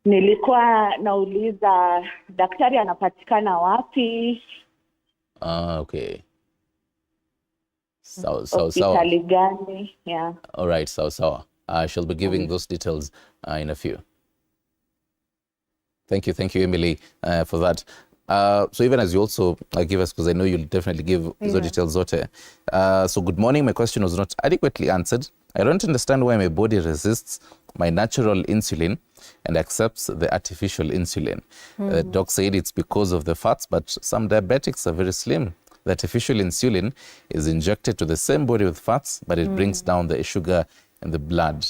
Nilikuwa nauliza daktari anapatikana wapi? Okay. Hospitali gani? Yeah. All right, sawa. I shall be giving those details in a few. Thank you, Emily, for that. So even as you also give us, because I know you'll definitely give the details. So good morning. My question was not adequately answered. I don't understand why my body resists my natural insulin and accepts the artificial insulin. The doc said it's because of the fats, but some diabetics are very slim. The artificial insulin is injected to the same body with fats, but it brings down the sugar in the blood.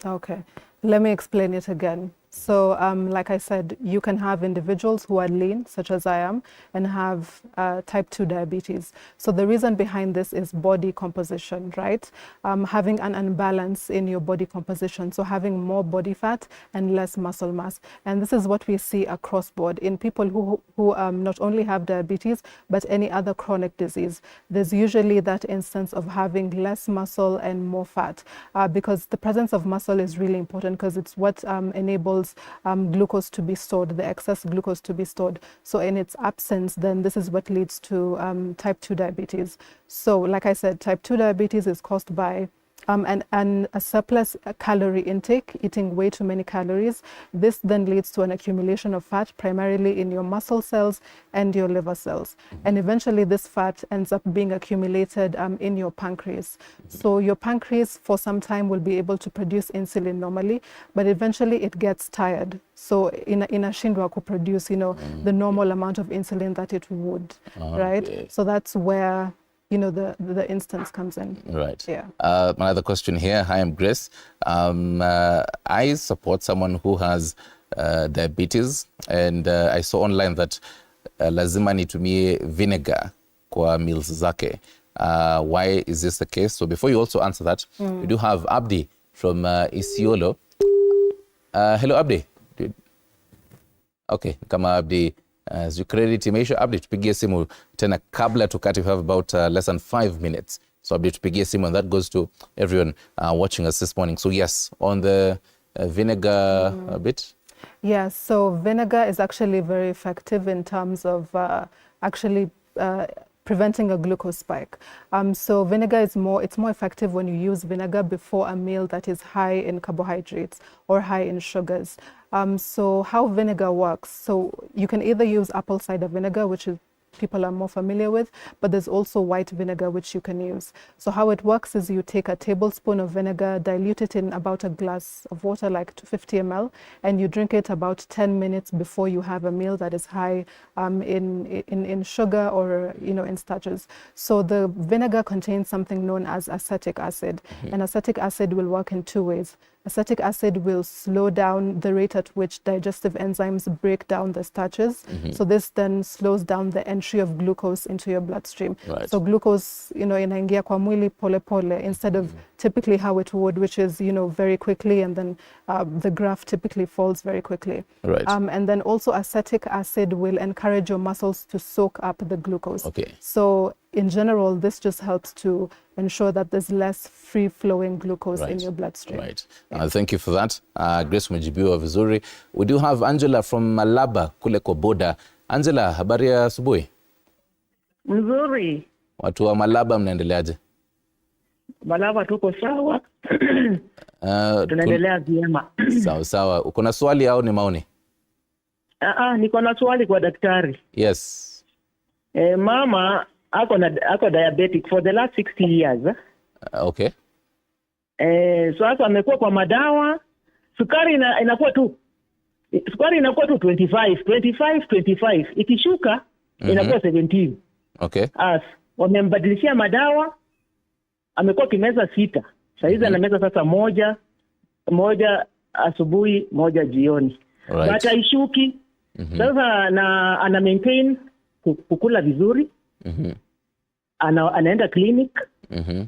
Okay, let me explain it again. So like I said, you can have individuals who are lean, such as I am, and have type 2 diabetes. So the reason behind this is body composition, right? Having an imbalance in your body composition, so having more body fat and less muscle mass. And this is what we see across board in people who not only have diabetes, but any other chronic disease. There's usually that instance of having less muscle and more fat, because the presence of muscle is really important, because it's what enables glucose to be stored, the excess glucose to be stored. So in its absence, then this is what leads to type 2 diabetes. So like I said, type 2 diabetes is caused by a surplus calorie intake, eating way too many calories. This then leads to an accumulation of fat, primarily in your muscle cells and your liver cells. And eventually this fat ends up being accumulated in your pancreas. So your pancreas for some time will be able to produce insulin normally, but eventually it gets tired. So inashindwa kuproduce, the normal amount of insulin that it would, right? So that's where the instance comes in. Right. Yeah. Another question here. Hi, I'm Grace. I support someone who has diabetes, and I saw online that lazima nitumie vinegar kwa meals zake. Why is this the case? So before you also answer that, we do have Abdi from Isiolo. Hello, Abdi. Okay, kama Abdi as you credit imeisha, Abdi tupigie simu tena kabla tukati. We have about less than 5 minutes. So Abdi tupigie simu, and that goes to everyone watching us this morning. So yes, on the vinegar bit. Yeah, so vinegar is actually very effective in terms of preventing a glucose spike. So vinegar is more effective when you use vinegar before a meal that is high in carbohydrates or high in sugars. So how vinegar works, so you can either use apple cider vinegar, which is people are more familiar with, but there's also white vinegar which you can use. So how it works is you take a tablespoon of vinegar, dilute it in about a glass of water, like 250 ml, and you drink it about 10 minutes before you have a meal that is high in sugar or in starches. So the vinegar contains something known as acetic acid, and acetic acid will work in two ways. Acetic acid will slow down the rate at which digestive enzymes break down the starches. So this then slows down the entry of glucose into your bloodstream. Right. So glucose, inaingia kwa mwili pole pole, instead of typically how it would, which is, very quickly, and then the graph typically falls very quickly. Right. And then also acetic acid will encourage your muscles to soak up the glucose. Okay. So in general, this just helps to ensure that there's less free-flowing glucose in your bloodstream. Right. Thank you for that. Grace, umejibiwa vizuri. We do have Angela from Malaba kule kwa boda. Angela, habari ya asubuhi? Mzuri. Watu wa Malaba mnaendeleaje? Malaba tuko sawa. Tunaendelea vyema. Sawa. Uko na swali au ni maoni? Niko na swali kwa daktari. Yes. Mama ako diabetic for the last 60 years. Okay. Sasa amekuwa kwa madawa, sukari inakuwa tu 25 ikishuka inakuwa 17. Okay. Wamembadilishia madawa, amekuwa kimeza 6. Sasa hizi anameza sasa moja asubuhi, moja jioni. Right. But haishuki. Sasa ana maintain kukula vizuri. anaenda clinic.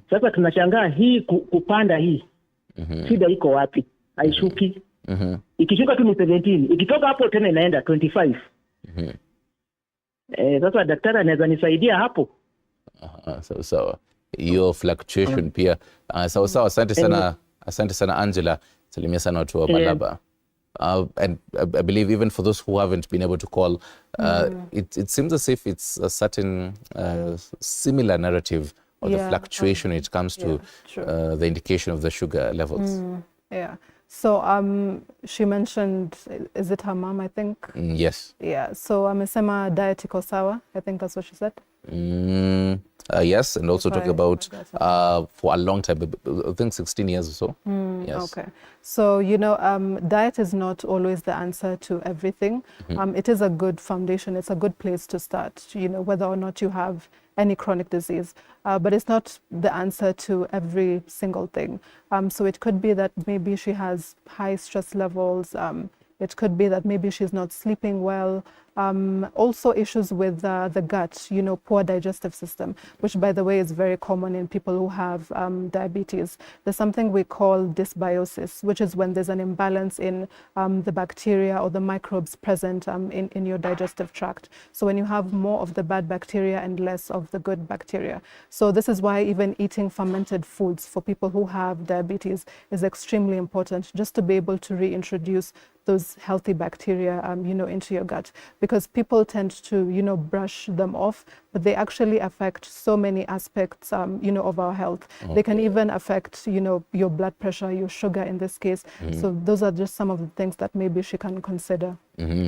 Sasa tunashangaa hii kupanda hii. Shida iko wapi? Haishuki. Ikishuka tu ni 17, ikitoka hapo tena inaenda 25. Sasa daktari anaweza nisaidia hapo? Sawa. Hiyo fluctuation pia. Sawa. Asante sana Angela. Salimia sana watu wa Malaba. And I believe even for those who haven't been able to call, it seems as if it's a certain similar narrative of the fluctuation when it comes to the indication of the sugar levels. Yeah. So she mentioned, is it her mom, I think? Yes. Yeah. So amesema diet iko sawa. I think that's what she said. Yes, and also talk about for a long time, I think 16 years or so. Yes. Okay. So, diet is not always the answer to everything. It is a good foundation. It's a good place to start, whether or not you have any chronic disease. But it's not the answer to every single thing. So it could be that maybe she has high stress levels. It could be that maybe she's not sleeping well. Also issues with the gut, poor digestive system, which by the way is very common in people who have diabetes. There's something we call dysbiosis, which is when there's an imbalance in the bacteria or the microbes present in your digestive tract. So when you have more of the bad bacteria and less of the good bacteria. So this is why even eating fermented foods for people who have diabetes is extremely important, just to be able to reintroduce those healthy bacteria, into your gut, because people tend to, brush them off, but they actually affect so many aspects, of our health. Okay. They can even affect, your blood pressure, your sugar in this case. So those are just some of the things that maybe she can consider.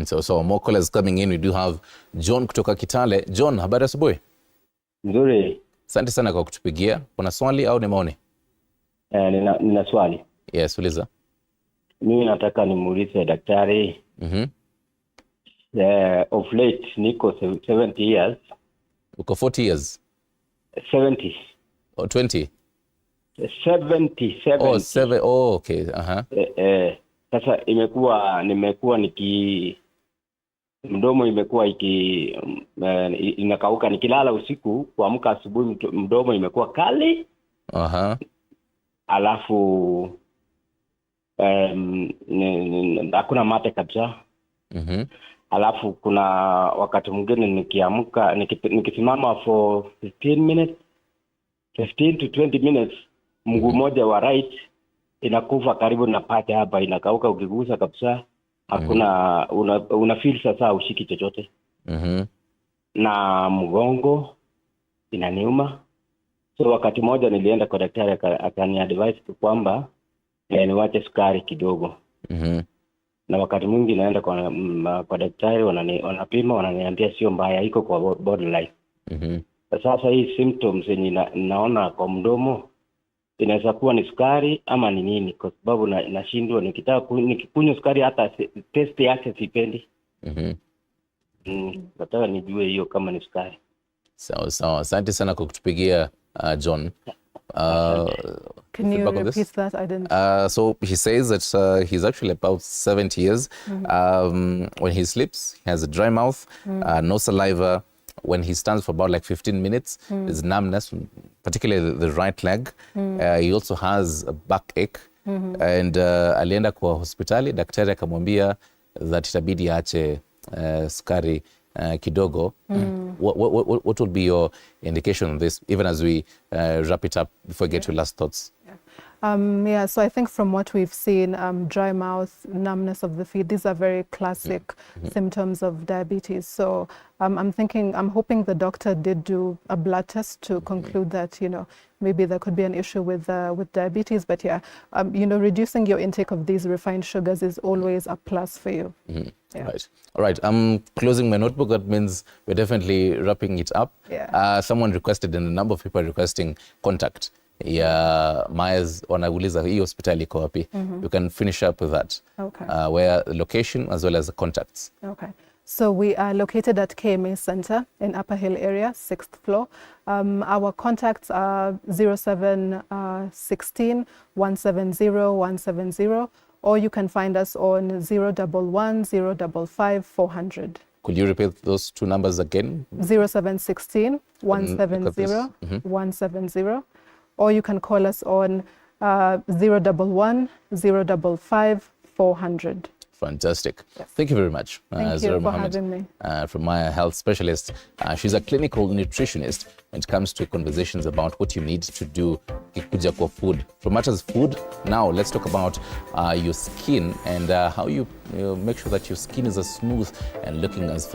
So more callers coming in. We do have John kutoka Kitale. John, habari asubuhi? Nzuri. Asante sana kwa kutupigia. Kuna swali au ni maoni? Nina swali. Yes, uliza. Mimi nataka nimuulize daktari. Of late niko 70 years. Uko 40 years? 70. Or 20? 70. Oh, 7. Oh, okay. Sasa nimekuwa mdomo imekuwa inakauka, nikilala usiku kuamka asubuhi mdomo imekuwa kali. Alafu hakuna mate kabisa. Alafu kuna wakati mwingine nikiamka nikisimama for 15 to 20 minutes, mguu mmoja wa right inakufa karibu na paja hapa, inakauka, ukigusa kabisa hakuna una feel sasa ushiki chochote. Na mgongo inaniuma. So wakati mmoja nilienda kwa daktari akani advise kwamba niwache sukari kidogo. Na wakati mwingi naenda kwa daktari, wanapima, wananiambia sio mbaya, iko kwa borderline. Sasa hii symptoms naona kwa mdomo inaweza kuwa ni sukari ama ni nini, kwa sababu nashindwa nikikunywa sukari hata taste yake sipendi. Nataka nijue hiyo kama ni sukari. Sawa. Asante sana kwa kutupigia John. Can you repeat that? I didn't. So he says that he's actually about 70 years. When he sleeps, he has a dry mouth, no saliva. When he stands for about like 15 minutes, there's numbness, particularly the right leg. He also has a backache. And alienda kwa hospitali, daktari akamwambia that itabidi aache sukari kidogo. What would be your indication on this, even as we wrap it up before we get to last thoughts? So I think from what we've seen, dry mouth, numbness of the feet, these are very classic symptoms of diabetes. So I'm hoping the doctor did do a blood test to conclude that, maybe there could be an issue with diabetes. But reducing your intake of these refined sugars is always a plus for you. Right. All right. I'm closing my notebook. That means we're definitely wrapping it up. Someone requested, and a number of people are requesting contact. Myers wanauliza hii hospitali iko wapi. You can finish up with that. Okay. Where the location as well as the contacts. Okay. So we are located at KMA Center in Upper Hill area, 6th floor. Our contacts are 0716 170 170, or you can find us on 011 055 400. Could you repeat those two numbers again? 0716 170 170, or you can call us on 011 055 400. Fantastic. Yes. Thank you very much. Thank Zara you for Mohammed, having me. From Maya Health Specialist. She's a clinical nutritionist when it comes to conversations about what you need to do kikuja kwa food. From matters food, now let's talk about your skin and how you make sure that your skin is as smooth and looking as